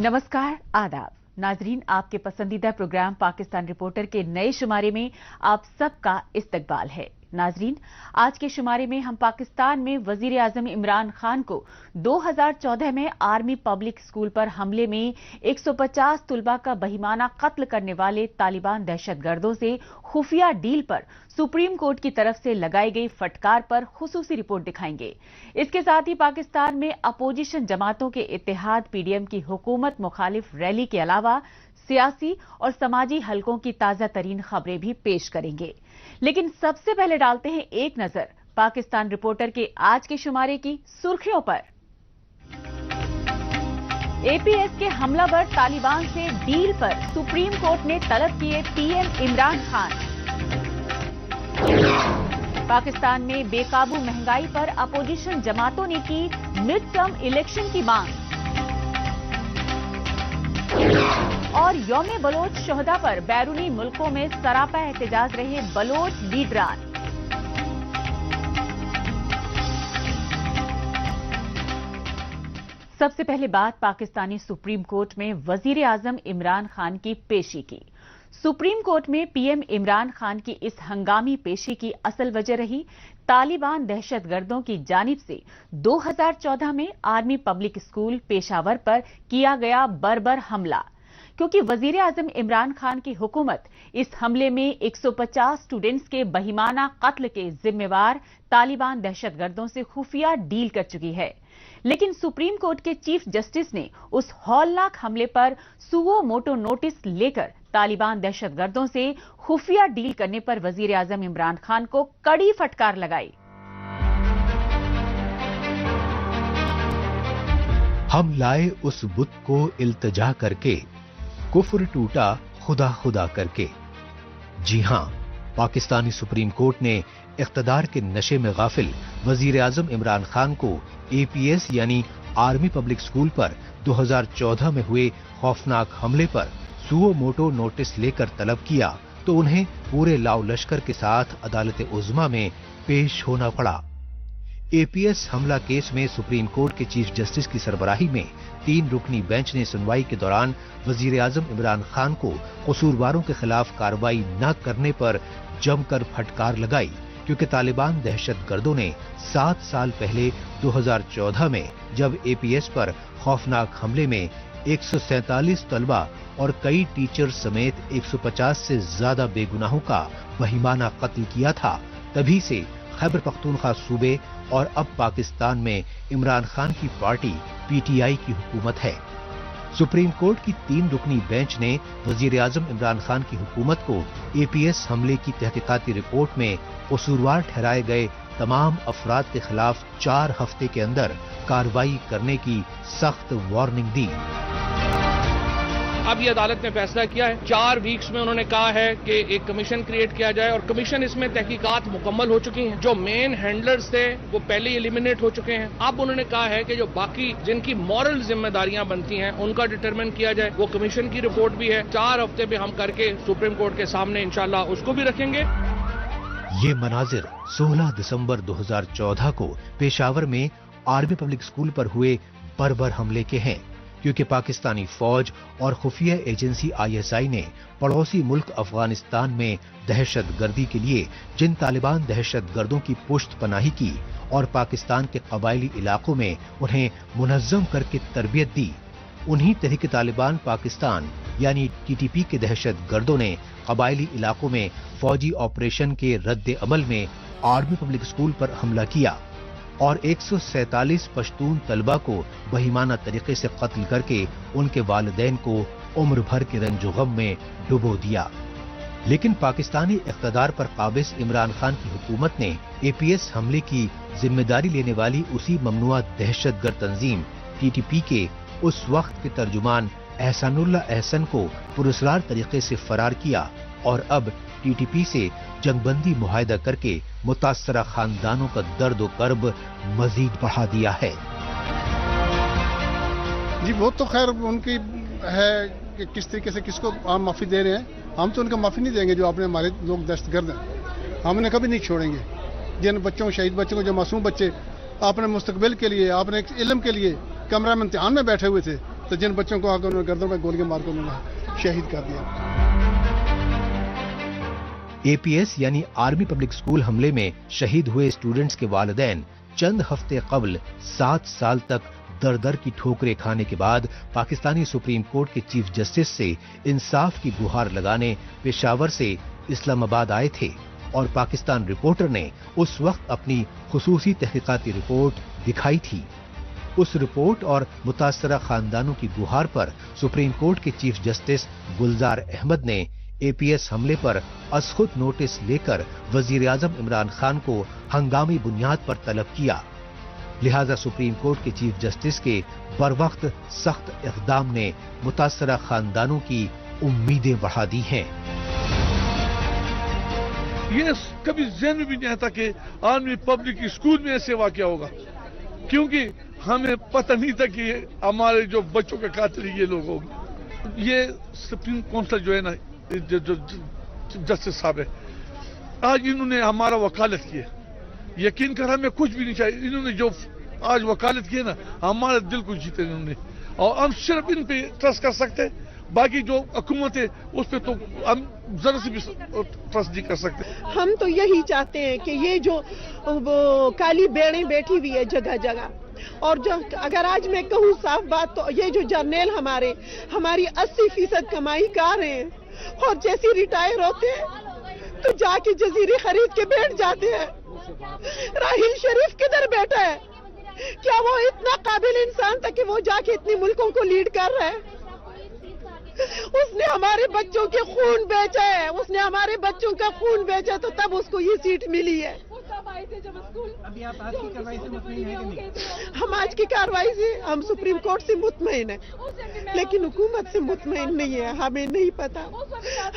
नमस्कार, आदाब नाजरीन, आपके पसंदीदा प्रोग्राम पाकिस्तान रिपोर्टर के नए शुमारे में आप सबका इस्तकबाल है। नाजरीन, आज के शुमारे में हम पाकिस्तान में वजीर आजम इमरान खान को 2014 में आर्मी पब्लिक स्कूल पर हमले में 150 तलबा का बहिमाना कत्ल करने वाले तालिबान दहशतगर्दों से खुफिया डील पर सुप्रीम कोर्ट की तरफ से लगाई गई फटकार पर खुसूसी रिपोर्ट दिखाएंगे। इसके साथ ही पाकिस्तान में अपोजिशन जमातों के इत्तेहाद पीडीएम की हुकूमत मुखालिफ रैली के अलावा सियासी और समाजी हलकों की ताजा तरीन खबरें भी पेश करेंगे। लेकिन सबसे पहले डालते हैं एक नजर पाकिस्तान रिपोर्टर के आज के शुमारे की सुर्खियों पर। एपीएस के हमलावर तालिबान से डील पर सुप्रीम कोर्ट ने तलब किए पीएम इमरान खान। पाकिस्तान में बेकाबू महंगाई पर अपोजिशन जमातों ने की मिड टर्म इलेक्शन की मांग। और यौम बलोच शोहदा पर बैरूनी मुल्कों में सरापा एहतजाज रहे बलोच लीडरान। सबसे पहले बात पाकिस्तानी सुप्रीम कोर्ट में वजीर आजम इमरान खान की पेशी की। सुप्रीम कोर्ट में पीएम इमरान खान की इस हंगामी पेशी की असल वजह रही तालिबान दहशतगर्दों की जानिब से 2014 में आर्मी पब्लिक स्कूल पेशावर पर किया गया बर्बर हमला, क्योंकि वजीर आजम इमरान खान की हुकूमत इस हमले में 150 स्टूडेंट्स के बहिमाना कत्ल के जिम्मेवार तालिबान दहशतगर्दों से खुफिया डील कर चुकी है। लेकिन सुप्रीम कोर्ट के चीफ जस्टिस ने उस हौलनाक हमले पर सुओ मोटो नोटिस लेकर तालिबान दहशतगर्दों से खुफिया डील करने पर वजीर आजम इमरान खान को कड़ी फटकार लगाई। हम लाए उस बुत को इल्तजा करके, कुफ्र टूटा खुदा खुदा करके। जी हां, पाकिस्तानी सुप्रीम कोर्ट ने इख्तदार के नशे में गाफिल वजीर आजम इमरान खान को एपीएस यानी आर्मी पब्लिक स्कूल पर 2014 में हुए खौफनाक हमले पर सुओ मोटो नोटिस लेकर तलब किया तो उन्हें पूरे लाव लश्कर के साथ अदालत उज़्मा में पेश होना पड़ा। एपीएस हमला केस में सुप्रीम कोर्ट के चीफ जस्टिस की सरबराही में 3 रुकनी बेंच ने सुनवाई के दौरान वजीर आजम इमरान खान को कसूरवारों के खिलाफ कार्रवाई न करने पर जमकर फटकार लगाई, क्योंकि तालिबान दहशतगर्दों ने 7 साल पहले 2014 में जब एपीएस पर खौफनाक हमले में 147 तलबा और कई टीचर समेत 150 से ज्यादा बेगुनाहों का बहिमाना कत्ल किया था, तभी से खैबर पख्तूनख्वा सूबे और अब पाकिस्तान में इमरान खान की पार्टी पीटीआई की हुकूमत है। सुप्रीम कोर्ट की 3 रुकनी बेंच ने वजीर आजम इमरान खान की हुकूमत को एपीएस हमले की तहकीकाती रिपोर्ट में कसूरवार ठहराए गए तमाम अफराद के खिलाफ 4 हफ्ते के अंदर कार्रवाई करने की सख्त वार्निंग दी। अब ये अदालत ने फैसला किया है, 4 वीक्स में उन्होंने कहा है कि एक कमीशन क्रिएट किया जाए और कमीशन इसमें तहकीकात मुकम्मल हो चुकी हैं। जो मेन हैंडलर्स थे वो पहले ही एलिमिनेट हो चुके हैं। अब उन्होंने कहा है कि जो बाकी जिनकी मॉरल जिम्मेदारियां बनती हैं उनका डिटरमिन किया जाए। वो कमीशन की रिपोर्ट भी है, 4 हफ्ते में हम करके सुप्रीम कोर्ट के सामने इंशाल्लाह उसको भी रखेंगे। ये मनाजिर 16 दिसंबर 2014 को पेशावर में आर्मी पब्लिक स्कूल पर हुए बर्बर हमले के हैं, क्योंकि पाकिस्तानी फौज और खुफिया एजेंसी आईएसआई ने पड़ोसी मुल्क अफगानिस्तान में दहशतगर्दी के लिए जिन तालिबान दहशतगर्दों की पुश्त पनाही की और पाकिस्तान के कबायली इलाकों में उन्हें मुनज़्ज़म करके तरबियत दी, उन्हीं तहरीक तालिबान पाकिस्तान यानी टीटीपी के दहशतगर्दों ने कबायली इलाकों में फौजी ऑपरेशन के रद्द अमल में आर्मी पब्लिक स्कूल पर हमला किया और 147 पश्तून तलबा को बहिमाना तरीके से कत्ल करके उनके वालिदैन को उम्र भर के रंजो गम में डुबो दिया। लेकिन पाकिस्तानी इख्तदार पर काबिज इमरान खान की हुकूमत ने एपीएस हमले की जिम्मेदारी लेने वाली उसी ममनुआ दहशतगर्द तंजीम टीटीपी के उस वक्त के तर्जुमान एहसानुल्लाह एहसन को पुरस्कार तरीके से फरार किया और अब टीटीपी से जंगबंदी मुआहदा करके मुतासरा खानदानों का दर्द व कर्ब मजीद बढ़ा दिया है। जी वो तो खैर उनकी है कि किस तरीके से किसको आप माफी दे रहे हैं। हम तो उनका माफी नहीं देंगे जो आपने हमारे लोग दहशतगर्द हैं, हम उन्हें कभी नहीं छोड़ेंगे। जिन बच्चों शहीद बच्चों को, जो मासूम बच्चे आपने मुस्तकबिल के लिए, आपने इल्म के लिए कमरा में इम्तिहान में बैठे हुए थे, تو جن بچوں کو آकर انہوں نے گردن میں گولیاں مار کر انہوں نے شہید کر دیا۔ اے پی ایس یعنی آرمی پبلک اسکول حملے میں شہید ہوئے اسٹوڈنٹس کے والدین چند ہفتے قبل 7 سال تک در در کی ٹھوکریں کھانے کے بعد پاکستانی سپریم کورٹ کے چیف جسٹس سے انصاف کی گہار لگانے پشاور سے اسلام آباد آئے تھے، اور پاکستان رپورٹر نے اس وقت اپنی خصوصی تحقیقاتی رپورٹ دکھائی تھی۔ اس رپورٹ اور متاثرہ خاندانوں کی گہار پر سپریم کورٹ کے چیف جسٹس گلزار احمد نے اے پی ایس حملے پر از خود نوٹس لے کر وزیر اعظم عمران خان کو ہنگامی بنیاد پر طلب کیا، لہذا سپریم کورٹ کے چیف جسٹس کے بروقت سخت اقدام نے متاثرہ خاندانوں کی امیدیں بڑھا دی ہیں۔ یہ کبھی ذہن میں بھی نہیں آتا کہ آرمی پبلک اسکول میں ایسے واقعہ ہوگا، کیونکہ ہمیں پتہ نہیں تھا کہ ہمارے جو بچوں کے قاتل یہ لوگ ہوں گے۔ یہ سپریم کونسل جو ہے نا، جو جسٹس صاحب ہے، آج انہوں نے ہمارا وکالت کی ہے، یقین کر ہمیں کچھ بھی نہیں چاہیے، انہوں نے جو آج وکالت کی ہے نا، ہمارے دل کو جیتے انہوں نے، اور ہم صرف ان پہ ٹرسٹ کر سکتے ہیں، باقی جو حکومت ہے اس پہ تو ہم ذرا سے بھی ٹرسٹ نہیں کر سکتے۔ ہم تو یہی چاہتے ہیں کہ یہ جو کالی بیڑیں بیٹھی ہوئی ہے جگہ جگہ، اور جو اگر آج میں کہوں صاف بات تو یہ جو جرنیل ہماری 80% کمائی کر رہے ہیں، اور جیسے ریٹائر ہوتے ہیں تو جا کے جزیرے خرید کے بیٹھ جاتے ہیں۔ راحیل شریف کدھر بیٹھا ہے؟ کیا وہ اتنا قابل انسان تھا کہ وہ جا کے اتنے ملکوں کو لیڈ کر رہا ہے؟ اس نے ہمارے بچوں کے خون بیچا ہے، اس نے ہمارے بچوں کا خون بیچا تو تب اس کو یہ سیٹ ملی ہے۔ ابھی آپ آج کی کارروائی سے مطمئن ہیں کہ نہیں؟ ہم آج کی کارروائی سے ہم سپریم کورٹ سے مطمئن ہیں، لیکن حکومت سے مطمئن نہیں ہے۔ ہمیں نہیں پتا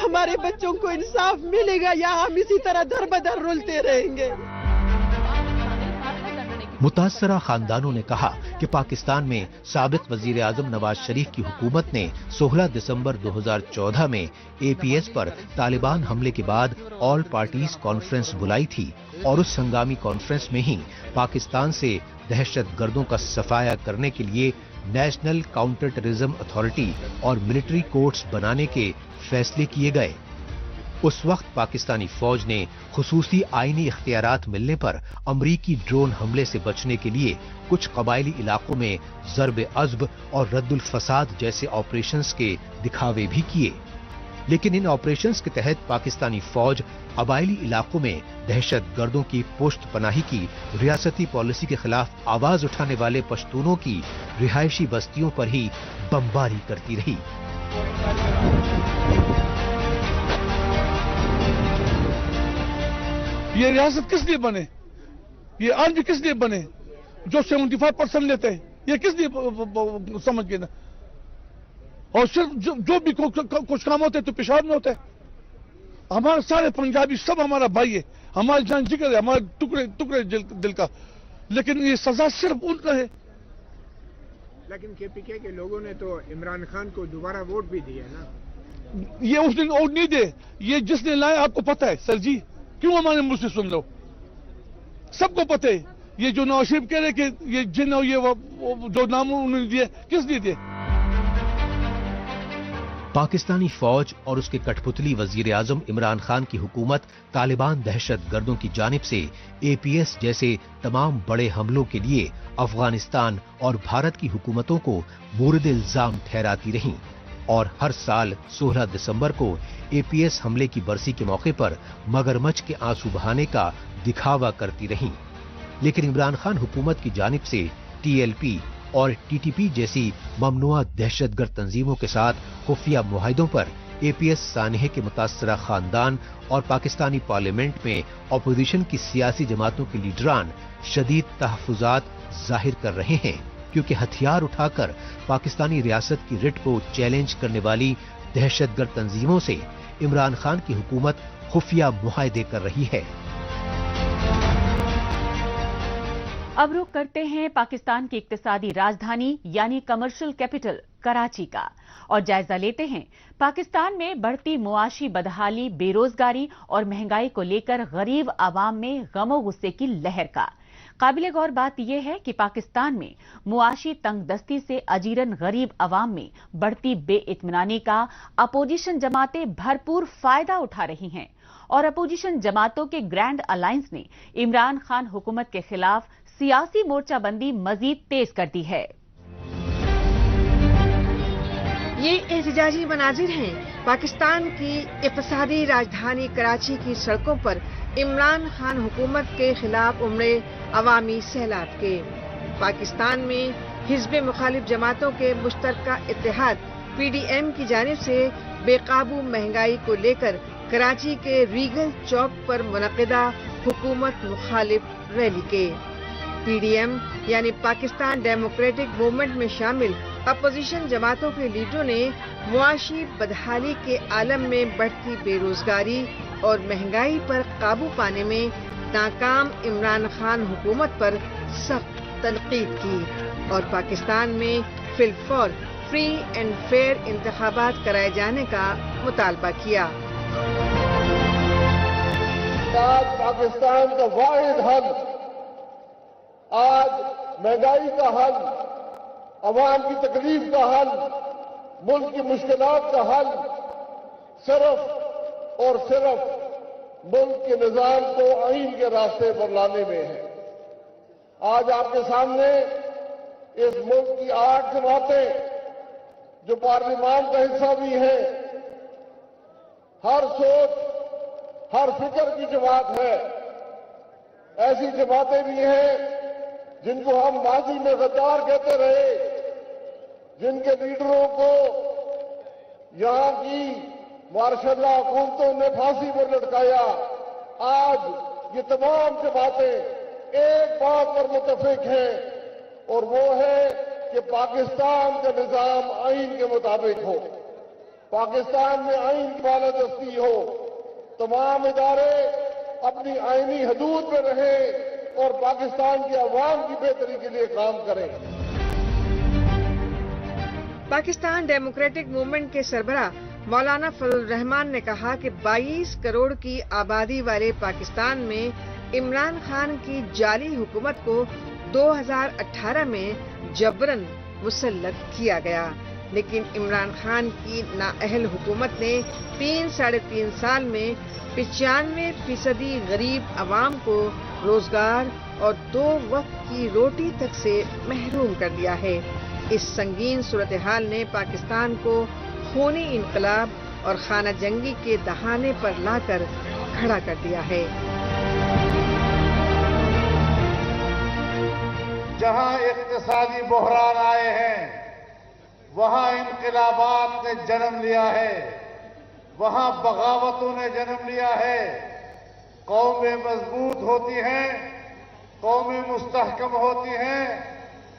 ہمارے بچوں کو انصاف ملے گا یا ہم اسی طرح در بدر رلتے رہیں گے۔ متاثرہ خاندانوں نے کہا کہ پاکستان میں سابق وزیر اعظم نواز شریف کی حکومت نے 16 دسمبر 2014 میں اے پی ایس پر طالبان حملے کے بعد آل پارٹیز کانفرنس بلائی تھی، اور اس ہنگامی کانفرنس میں ہی پاکستان سے دہشت گردوں کا صفایا کرنے کے لیے نیشنل کاؤنٹر ٹیررزم اتھارٹی اور ملٹری کورٹس بنانے کے فیصلے کیے گئے۔ اس وقت پاکستانی فوج نے خصوصی آئینی اختیارات ملنے پر امریکی ڈرون حملے سے بچنے کے لیے کچھ قبائلی علاقوں میں ضرب عضب اور رد الفساد جیسے آپریشنز کے دکھاوے بھی کیے، لیکن ان آپریشنز کے تحت پاکستانی فوج قبائلی علاقوں میں دہشت گردوں کی پشت پناہی کی ریاستی پالیسی کے خلاف آواز اٹھانے والے پشتونوں کی رہائشی بستیوں پر ہی بمباری کرتی رہی۔ یہ ریاست کس لیے بنے؟ یہ آرمی کس لیے بنے جو 75% لیتے ہیں؟ یہ کس لیے سمجھ گئے نا؟ اور صرف جو بھی کچھ کام ہوتے تو پشاور میں ہوتے ہیں۔ ہمارے سارے پنجابی سب ہمارا بھائی ہے، ہمارا جان جگر ہے، ہمارے ٹکڑے دل کا، لیکن یہ سزا صرف ان کا ہے۔ لیکن کے پی کے لوگوں نے تو عمران خان کو دوبارہ ووٹ بھی دیا نا۔ یہ اس دن ووٹ نہیں دے، یہ جس نے لائے آپ کو پتہ ہے سر جی، کیوں ہمارے منہ سے سن لو؟ سب کو پتہ ہے، یہ جو نواز شریف کہہ رہے کہ یہ جن اور یہ جو نام انہوں نے دیے کس لیے دیے؟ پاکستانی فوج اور اس کے کٹھ پتلی وزیر اعظم عمران خان کی حکومت طالبان دہشت گردوں کی جانب سے اے پی ایس جیسے تمام بڑے حملوں کے لیے افغانستان اور بھارت کی حکومتوں کو مورد الزام ٹھہراتی رہیں، اور ہر سال 16 دسمبر کو اے پی ایس حملے کی برسی کے موقع پر مگرمچھ کے آنسو بہانے کا دکھاوا کرتی رہیں، لیکن عمران خان حکومت کی جانب سے ٹی ایل پی اور ٹی ٹی پی جیسی ممنوعہ دہشت گرد تنظیموں کے ساتھ خفیہ معاہدوں پر اے پی ایس سانحے کے متاثرہ خاندان اور پاکستانی پارلیمنٹ میں اپوزیشن کی سیاسی جماعتوں کے لیڈران شدید تحفظات ظاہر کر رہے ہیں، کیونکہ ہتھیار اٹھا کر پاکستانی ریاست کی رٹ کو چیلنج کرنے والی دہشت گرد تنظیموں سے عمران خان کی حکومت خفیہ معاہدے کر رہی ہے۔ اب رخ کرتے ہیں پاکستان کی اقتصادی راجدھانی یعنی کمرشل کیپٹل کراچی کا، اور جائزہ لیتے ہیں پاکستان میں بڑھتی معاشی بدحالی، بے روزگاری اور مہنگائی کو لے کر غریب عوام میں غم و غصے کی لہر کا۔ काबिले गौर बात यह है कि पाकिस्तान में मुआशी तंगदस्ती से अजीरन गरीब अवाम में बढ़ती बेइत्मीनानी का अपोजिशन जमातें भरपूर फायदा उठा रही हैं और अपोजिशन जमातों के ग्रैंड अलायंस ने इमरान खान हुकूमत के खिलाफ सियासी मोर्चाबंदी मजीद तेज कर दी है। ये एहतजाजी मनाजिर हैं पाकिस्तान की इक़्तिसादी राजधानी कराची की सड़कों पर इमरान खान हुकूमत के खिलाफ उमड़े अवामी सैलाब के। पाकिस्तान में हिज़्ब मुखालिफ जमातों के मुश्तरका इत्तेहाद PDM की जानिब से बेकाबू महंगाई को लेकर कराची के रीगल चौक पर मुनक़िदा हुकूमत मुखालिफ रैली के PDM यानी पाकिस्तान डेमोक्रेटिक मूवमेंट में शामिल अपोजिशन जमातों के लीडरों ने मुआशी बदहाली के आलम में बढ़ती बेरोजगारी और महंगाई पर काबू पाने में नाकाम इमरान खान हुकूमत पर सख्त तनकीद की और पाकिस्तान में फिलफौर फ्री एंड फेयर इंतखाबात कराए जाने का मुतालबा किया। आज पाकिस्तान का वाहिद हल, आज महंगाई का हल, अवाम की तकलीफ का हल, मुल्क की मुश्किलात का हल सिर्फ और सिर्फ मुल्क के निजाम को आईन के रास्ते पर लाने में है। आज आपके सामने इस मुल्क की 8 जमातें जो पार्लियामान का हिस्सा भी हैं, हर सोच हर फिक्र की जमात है। ऐसी जमातें भी हैं जिनको हम माजी में गद्दार कहते रहे, जिनके लीडरों को यहां की मार्शल्ला हुकूमतों ने फांसी पर लटकाया। आज ये तमाम जमातें एक बात पर मुत्तफिक हैं और वो है कि पाकिस्तान का निजाम आईन के मुताबिक हो, पाकिस्तान में आईन की बालादस्ती हो, तमाम इदारे अपनी आईनी हदूद में रहें और पाकिस्तान की आवाम की बेहतरी के लिए काम करें। पाकिस्तान डेमोक्रेटिक मूवमेंट के सरबराह मौलाना फजल रहमान ने कहा कि 22 करोड़ की आबादी वाले पाकिस्तान में इमरान खान की जाली हुकूमत को 2018 में जबरन मुसल्लत किया गया, लेकिन इमरान खान की नाअहल हुकूमत ने 3-3.5 साल में 95% गरीब अवाम को रोजगार और 2 वक्त की रोटी तक से महरूम कर दिया है। इस संगीन सूरत हाल ने पाकिस्तान को खूनी इनकलाब और खाना जंगी के दहाने पर लाकर खड़ा कर दिया है। जहां इक़्तिसादी बहरान आए हैं, वहां इनकलाबात ने जन्म लिया है, वहां बगावतों ने जन्म लिया है। कौमें मजबूत होती हैं, कौमें मुस्तहकम होती हैं,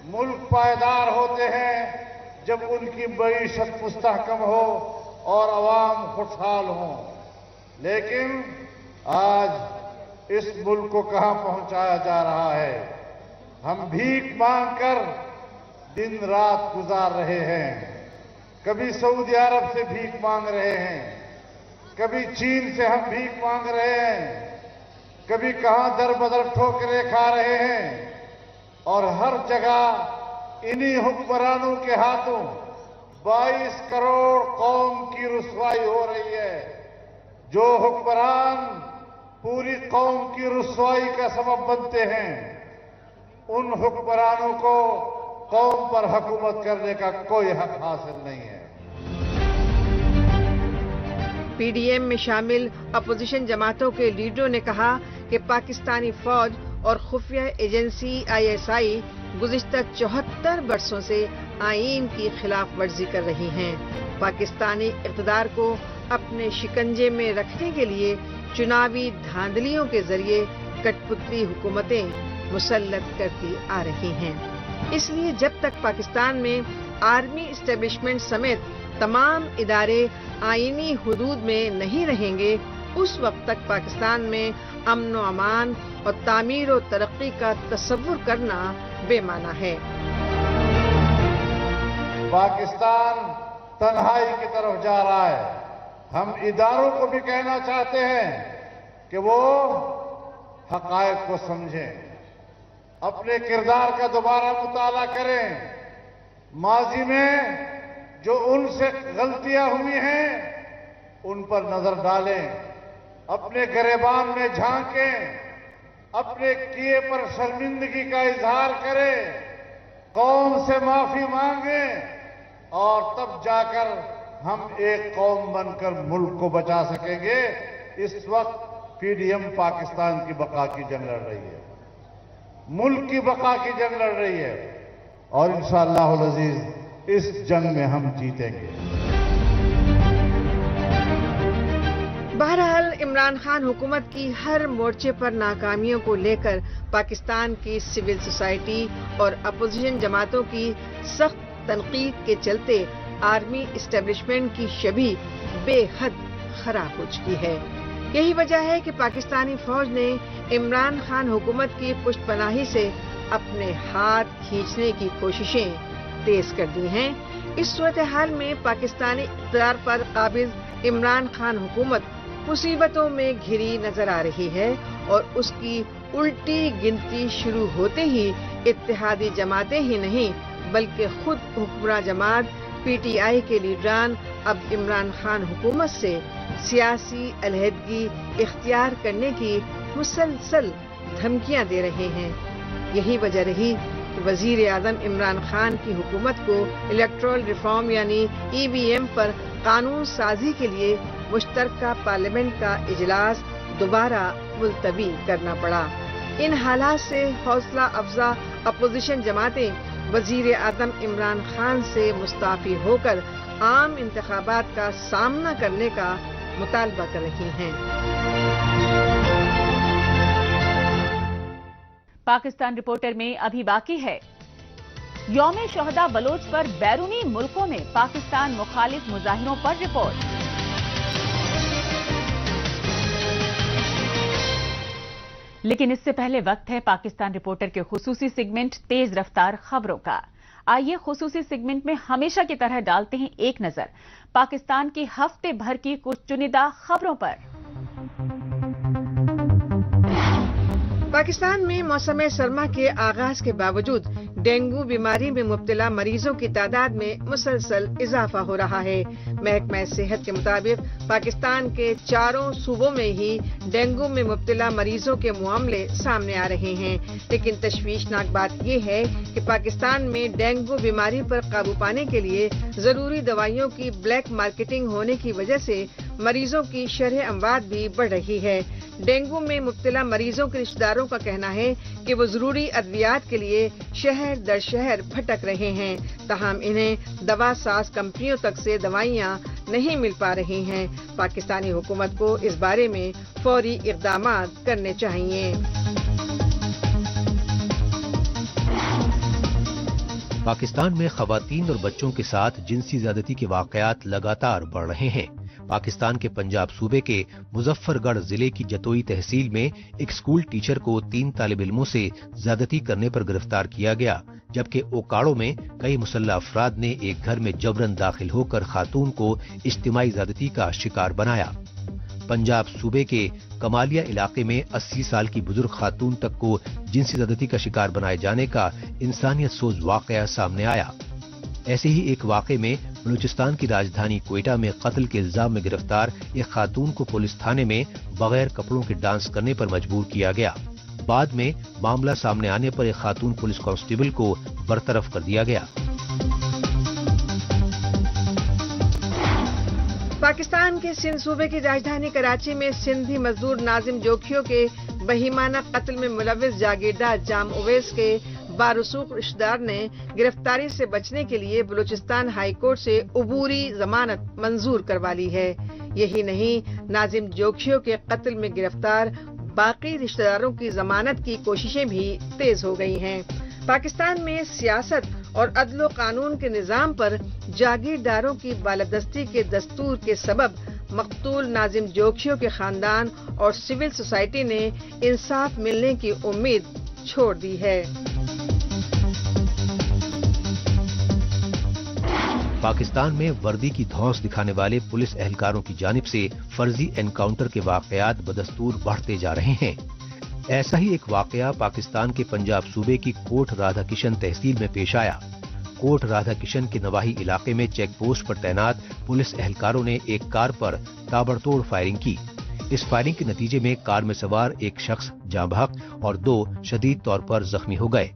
मुल्क पायदार होते हैं जब उनकी मईशत मुस्तहकम हो और अवाम खुशहाल हों। लेकिन आज इस मुल्क को कहां पहुंचाया जा रहा है? हम भीख मांगकर दिन रात गुजार रहे हैं। कभी सऊदी अरब से भीख मांग रहे हैं, कभी चीन से हम भीख मांग रहे हैं, कभी कहां दर बदर ठोकरें खा रहे हैं और हर जगह इन्हीं हुक्मरानों के हाथों 22 करोड़ कौम की रुसवाई हो रही है। जो हुक्मरान पूरी कौम की रुसवाई का सबब बनते हैं, उन हुक्मरानों को कौम पर हुकूमत करने का कोई हक हासिल नहीं है। PDM में शामिल अपोजिशन जमातों के लीडरों ने कहा कि पाकिस्तानी फौज और खुफिया एजेंसी ISI गुज़िश्ता 74 बरसों से आईन की खिलाफ वर्जी कर रही हैं। पाकिस्तानी इक़्तिदार को अपने शिकंजे में रखने के लिए चुनावी धांधलियों के जरिए कठपुतली हुकूमतें मुसल्लत करती आ रही हैं। इसलिए जब तक पाकिस्तान में आर्मी इस्टेब्लिशमेंट समेत तमाम इदारे आईनी हुदूद में नहीं रहेंगे, उस वक्त तक पाकिस्तान में अमन व अमान और तामीर और तरक्की का तसव्वुर करना बेमाना है। पाकिस्तान तन्हाई की तरफ जा रहा है। हम इदारों को भी कहना चाहते हैं कि वो हक़ाइक़ को समझें, اپنے کردار کا دوبارہ مطالعہ کریں، ماضی میں جو ان سے غلطیاں ہوئی ہیں ان پر نظر ڈالیں، اپنے گریبان میں جھانکیں، اپنے کیے پر شرمندگی کا اظہار کریں، قوم سے معافی مانگیں، اور تب جا کر ہم ایک قوم بن کر ملک کو بچا سکیں گے۔ اس وقت پی ڈی ایم پاکستان کی بقا کی جنگ لڑ رہی ہے، ملک کی بقا کی جنگ لڑ رہی ہے، اور انشاءاللہ العزیز اس جنگ میں ہم جیتیں گے۔ بہرحال عمران خان حکومت کی ہر مورچے پر ناکامیوں کو لے کر پاکستان کی سول سوسائٹی اور اپوزیشن جماعتوں کی سخت تنقید کے چلتے آرمی اسٹیبلشمنٹ کی شبیہ بے حد خراب ہو چکی ہے۔ یہی وجہ ہے کہ پاکستانی فوج نے عمران خان حکومت کی پشت پناہی سے اپنے ہاتھ کھینچنے کی کوششیں تیز کر دی ہیں۔ اس صورتحال میں پاکستانی اقتدار پر قابض عمران خان حکومت مصیبتوں میں گھری نظر آ رہی ہے، اور اس کی الٹی گنتی شروع ہوتے ہی اتحادی جماعتیں ہی نہیں بلکہ خود حکمراں جماعت پی ٹی آئی کے لیڈران اب عمران خان حکومت سے سیاسی علیحدگی اختیار کرنے کی مسلسل دھمکیاں دے رہے ہیں۔ یہی وجہ رہی کہ وزیر اعظم عمران خان کی حکومت کو الیکٹورل ریفارم یعنی ای وی ایم پر قانون سازی کے لیے مشترکہ پارلیمنٹ کا اجلاس دوبارہ ملتوی کرنا پڑا۔ ان حالات سے حوصلہ افزا اپوزیشن جماعتیں وزیر اعظم عمران خان سے مستعفی ہو کر عام انتخابات کا سامنا کرنے کا مطالبہ کر رہی ہیں۔ پاکستان رپورٹر میں ابھی باقی ہے یوم شہداء بلوچ پر بیرونی ملکوں میں پاکستان مخالف مظاہروں پر رپورٹ۔ لیکن اس سے پہلے وقت ہے پاکستان رپورٹر کے خصوصی سیگمنٹ تیز رفتار خبروں کا۔ آئیے خصوصی سیگمنٹ میں ہمیشہ کی طرح ڈالتے ہیں ایک نظر پاکستان کی ہفتے بھر کی کچھ چنندہ خبروں پر۔ پاکستان میں موسم سرما کے آغاز کے باوجود ڈینگو بیماری میں مبتلا مریضوں کی تعداد میں مسلسل اضافہ ہو رہا ہے۔ محکمہ صحت کے مطابق پاکستان کے 4 صوبوں میں ہی ڈینگو میں مبتلا مریضوں کے معاملے سامنے آ رہے ہیں، لیکن تشویشناک بات یہ ہے کہ پاکستان میں ڈینگو بیماری پر قابو پانے کے لیے ضروری دوائیوں کی بلیک مارکیٹنگ ہونے کی وجہ سے مریضوں کی شرح اموات بھی بڑھ رہی ہے۔ ڈینگو میں مبتلا مریضوں کے رشتہ داروں کا کہنا ہے کہ وہ ضروری ادویات کے لیے شہر در شہر بھٹک رہے ہیں، تاہم انہیں دوا ساز کمپنیوں تک سے دوائیاں نہیں مل پا رہی ہیں۔ پاکستانی حکومت کو اس بارے میں فوری اقدامات کرنے چاہیے۔ پاکستان میں خواتین اور بچوں کے ساتھ جنسی زیادتی کے واقعات لگاتار بڑھ رہے ہیں۔ پاکستان کے پنجاب صوبے کے مظفر گڑھ ضلع کی جتوئی تحصیل میں ایک اسکول ٹیچر کو 3 طالب علموں سے زیادتی کرنے پر گرفتار کیا گیا، جبکہ اوکاڑو میں کئی مسلح افراد نے ایک گھر میں جبرن داخل ہو کر خاتون کو اجتماعی زیادتی کا شکار بنایا۔ پنجاب صوبے کے کمالیہ علاقے میں 80 سال کی بزرگ خاتون تک کو جنسی زیادتی کا شکار بنائے جانے کا انسانیت سوز واقعہ سامنے آیا۔ ایسے ہی ایک واقعے میں بلوچستان کی راجدھانی کوئٹہ میں قتل کے الزام میں گرفتار ایک خاتون کو پولیس تھانے میں بغیر کپڑوں کے ڈانس کرنے پر مجبور کیا گیا۔ بعد میں معاملہ سامنے آنے پر ایک خاتون پولیس کانسٹیبل کو برطرف کر دیا گیا۔ پاکستان کے سندھ صوبے کی راجدھانی کراچی میں سندھی مزدور ناظم جوکھیوں کے بہیمانہ قتل میں ملوث جاگیردار جام اویس کے بارسوخ رشتہ دار نے گرفتاری سے بچنے کے لیے بلوچستان ہائی کورٹ سے عبوری ضمانت منظور کروا لی ہے۔ یہی نہیں، ناظم جوکھیوں کے قتل میں گرفتار باقی رشتہ داروں کی ضمانت کی کوششیں بھی تیز ہو گئی ہیں۔ پاکستان میں سیاست اور عدل و قانون کے نظام پر جاگیرداروں کی بالادستی کے دستور کے سبب مقتول ناظم جوکھیوں کے خاندان اور سول سوسائٹی نے انصاف ملنے کی امید چھوڑ دی ہے۔ پاکستان میں وردی کی دھونس دکھانے والے پولیس اہلکاروں کی جانب سے فرضی انکاؤنٹر کے واقعات بدستور بڑھتے جا رہے ہیں۔ ऐसा ही एक वाकया पाकिस्तान के पंजाब सूबे की कोट राधा किशन तहसील में पेश आया। कोट राधा किशन के नवाही इलाके में चेक पोस्ट पर तैनात पुलिस एहलकारों ने एक कार पर ताबड़तोड़ फायरिंग की। इस फायरिंग के नतीजे में कार में सवार एक शख्स जाँ बहक और 2 शदीद तौर पर जख्मी हो गए।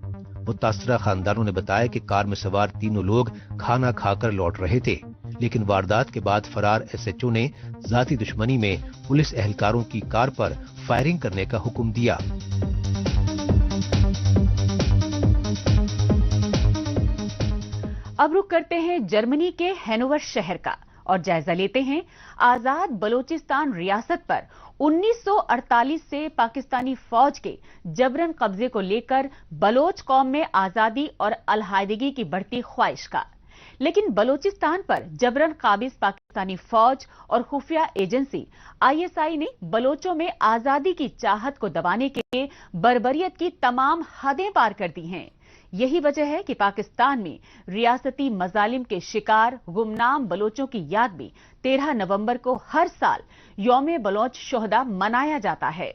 मुतासरा खानदानों ने बताया कि कार में सवार तीनों लोग खाना खाकर लौट रहे थे, लेकिन वारदात के बाद फरार SHO ने जाती दुश्मनी में पुलिस एहलकारों की कार पर फायरिंग करने का हुक्म दिया। अब रुख करते हैं जर्मनी के हैनोवर शहर का और जायजा लेते हैं आजाद बलोचिस्तान रियासत पर 1948 से पाकिस्तानी फौज के जबरन कब्जे को लेकर बलोच कौम में आजादी और अलहायदगी की बढ़ती ख्वाहिश का। लेकिन बलोचिस्तान पर जबरन काबिज पाकिस्तानी फौज और खुफिया एजेंसी ISI ने बलोचों में आजादी की चाहत को दबाने के लिए बर्बरियत की तमाम हदें पार कर दी हैं। यही वजह है कि पाकिस्तान में रियासती मजालिम के शिकार गुमनाम बलोचों की याद में 13 नवंबर को हर साल यौम बलोच शोहदा मनाया जाता है।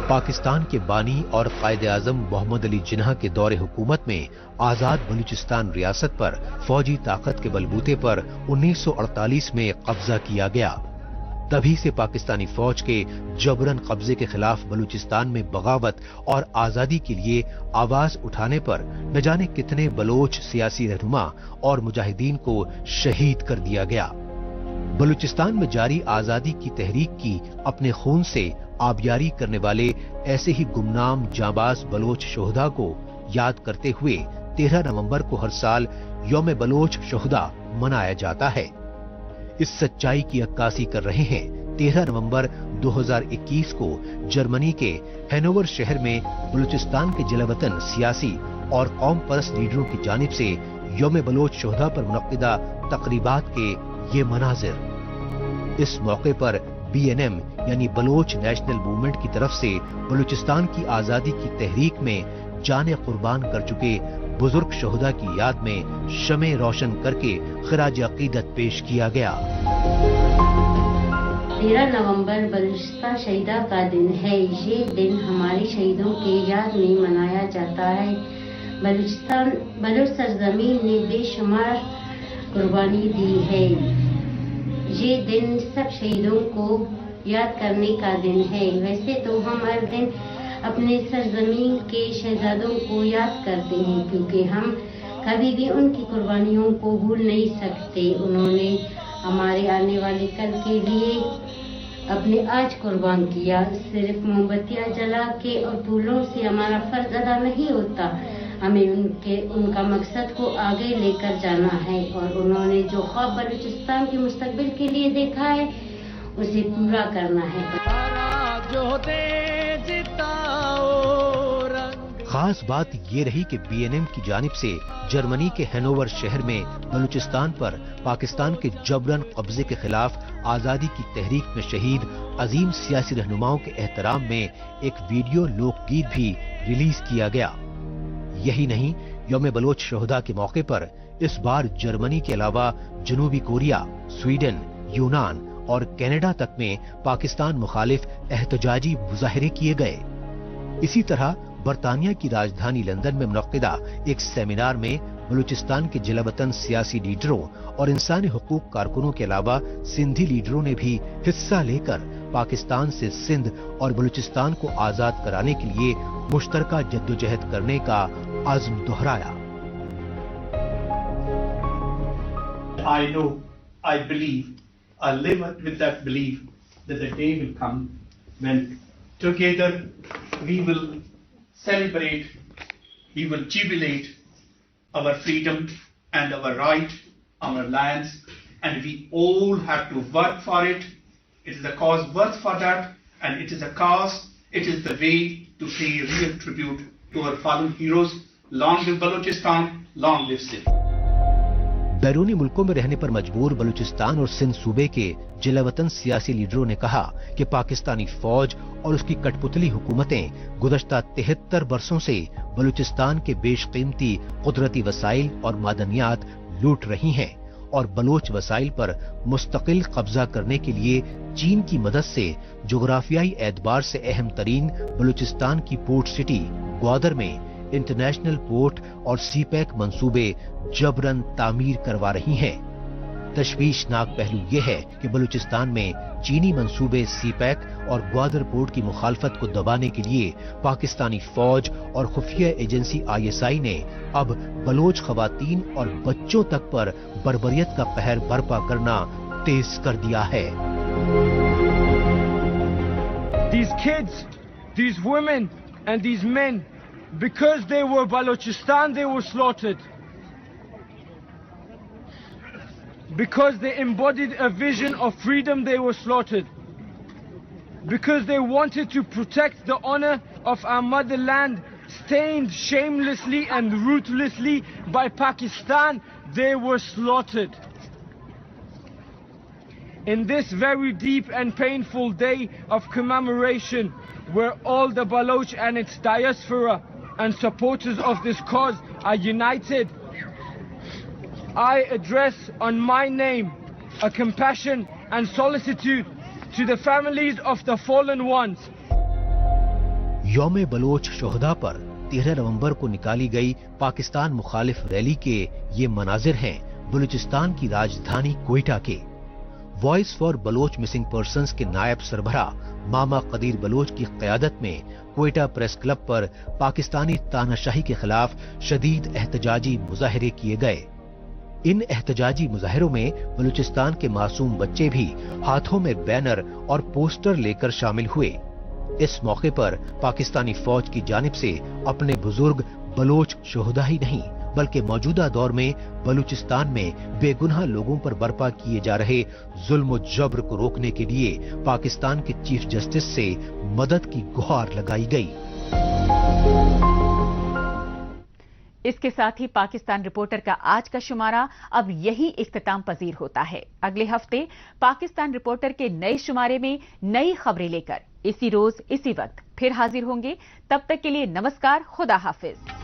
पाकिस्तान के बानी और कायद-ए-आज़म मोहम्मद अली जिन्ना के दौरे हुकूमत में आजाद बलूचिस्तान रियासत पर फौजी ताकत के बलबूते पर 1948 में कब्जा किया गया। तभी से पाकिस्तानी फौज के जबरन कब्जे के खिलाफ बलूचिस्तान में बगावत और आजादी के लिए आवाज उठाने पर न जाने कितने बलोच सियासी रहनुमा और मुजाहिदीन को शहीद कर दिया गया। बलूचिस्तान में जारी आजादी की तहरीक की अपने खून से आबियारी करने वाले ऐसे ही गुमनाम जांबाज बलोच शोहदा को याद करते हुए 13 नवंबर को हर साल यौम बलोच शोहदा मनाया जाता है। इस सच्चाई की अक्कासी कर रहे हैं 13 नवंबर 2021 को जर्मनी के हैनोवर शहर में बलूचिस्तान के जलावतन सियासी और कौम परस्त लीडरों की जानिब से यौम बलोच शोहदा पर मुनक्किदा तकरीबात के ये मनाजिर। इस मौके पर BNM यानी बलोच नेशनल मूवमेंट की तरफ से बलूचिस्तान की आजादी की तहरीक में जाने कुर्बान कर चुके बुजुर्ग शोहदा की याद में शमे रोशन करके खिराज अकीदत पेश किया गया। 13 नवंबर बलूचिस्तान शहीदा का दिन है। ये दिन हमारे शहीदों के याद में मनाया जाता है। बलूच सरजमीन ने बेशुमार कुर्बानी दी है। ये दिन सब शहीदों को याद करने का दिन है। वैसे तो हम हर दिन अपने सरजमीन के शहजादों को याद करते हैं, क्योंकि हम कभी भी उनकी कुर्बानियों को भूल नहीं सकते। उन्होंने हमारे आने वाले कल के लिए अपने आज कुर्बान किया। सिर्फ मोमबत्तियां जला के और फूलों से हमारा फर्ज अदा नहीं होता, हमें उनका मकसद को आगे लेकर जाना है और उन्होंने जो ख्वाब बलूचिस्तान के मुस्तकबिल के लिए देखा है उसे पूरा करना है। खास बात ये रही कि BNM की जानिब से जर्मनी के हैनोवर शहर में बलूचिस्तान पर पाकिस्तान के जबरन कब्जे के खिलाफ आजादी की तहरीक में शहीद अजीम सियासी रहनुमाओं के एहतराम में एक वीडियो लोकगीत भी रिलीज किया गया। यही नहीं, यौम बलोच शोहदा के मौके पर इस बार जर्मनी के अलावा जनूबी कोरिया, स्वीडन, यूनान और कनाडा तक में पाकिस्तान मुखालिफ एहतजाजी मुजाहरे किए गए। इसी तरह बरतानिया की राजधानी लंदन में मुनक्किदा एक सेमिनार में बलूचिस्तान के जिलावतन सियासी लीडरों और इंसानी हुकूक कारकुनों के अलावा सिंधी लीडरों ने भी हिस्सा लेकर पाकिस्तान से सिंध और बलूचिस्तान को आजाद कराने के लिए मुश्तरका जद्दोजहद करने का आज़म दोहराया। I know, I believe, I live with that belief that the day will come when together we will celebrate, we will jubilate our freedom and our right, our lands, and we all have to work for it. It is a cause worth for that, and it is a cause, it is the way to pay real tribute to our fallen heroes. Long live Balochistan, long live Sindh. बैरूनी मुल्कों में रहने पर मजबूर बलूचिस्तान और सिंध सूबे के जिलावतन सियासी लीडरों ने कहा कि पाकिस्तानी फौज और उसकी कठपुतली हुकूमतें गुज़श्ता 73 बरसों से बलूचिस्तान के बेशकीमती कुदरती वसाइल और मादनियात लूट रही हैं اور بلوچ وسائل پر مستقل قبضہ کرنے کے لیے چین کی مدد سے جغرافیائی اعتبار سے اہم ترین بلوچستان کی پورٹ سٹی گوادر میں انٹرنیشنل پورٹ اور سی پیک منصوبے جبرن تعمیر کروا رہی ہیں۔ تشویشناک پہلو یہ ہے کہ بلوچستان میں چینی منصوبے سی پیک اور گوادر پورٹ کی مخالفت کو دبانے کے لیے پاکستانی فوج اور خفیہ ایجنسی ISI نے اب بلوچ خواتین اور بچوں تک پر بربریت کا قہر برپا کرنا تیز کر دیا ہے۔ These kids, these women and these men, because they were Balochistan, they were slaughtered. Because they embodied a vision of freedom, they were slaughtered. Because they wanted to protect the honor of our motherland, stained shamelessly and ruthlessly by Pakistan, they were slaughtered. In this very deep and painful day of commemoration, where all the Baloch and its diaspora and supporters of this cause are united, I address on my name a compassion and solicitude to the families of the fallen ones. یوم بلوچ شہداء پر 13 نومبر کو نکالی گئی پاکستان مخالف rally کے یہ مناظر ہیں بلوچستان کی راجدھانی کوئٹہ کے۔ Voice for Baloch missing persons کے نائب سربراہ ماما قدیر بلوچ کی قیادت میں کوئٹہ پریس کلب پر پاکستانی تاناشاہی کے خلاف شدید احتجاجی مظاہرے کیے گئے۔ ان احتجاجی مظاہروں میں بلوچستان کے معصوم بچے بھی ہاتھوں میں بینر اور پوسٹر لے کر شامل ہوئے۔ اس موقع پر پاکستانی فوج کی جانب سے اپنے بزرگ بلوچ شہداء ہی نہیں بلکہ موجودہ دور میں بلوچستان میں بے گناہ لوگوں پر برپا کیے جا رہے ظلم و جبر کو روکنے کے لیے پاکستان کے چیف جسٹس سے مدد کی گہار لگائی گئی۔ اس کے ساتھ ہی پاکستان رپورٹر کا آج کا شمارہ اب یہی اختتام پذیر ہوتا ہے۔ اگلے ہفتے پاکستان رپورٹر کے نئے شمارے میں نئی خبریں لے کر اسی روز اسی وقت پھر حاضر ہوں گے۔ تب تک کے لیے نمسکار، خدا حافظ۔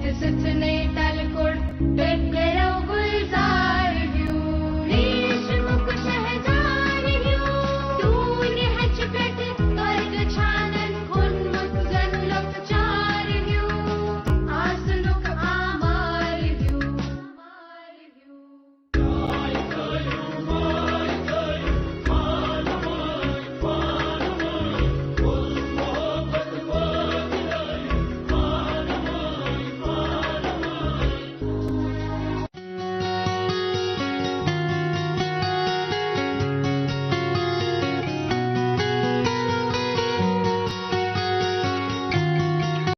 इज्जत नहीं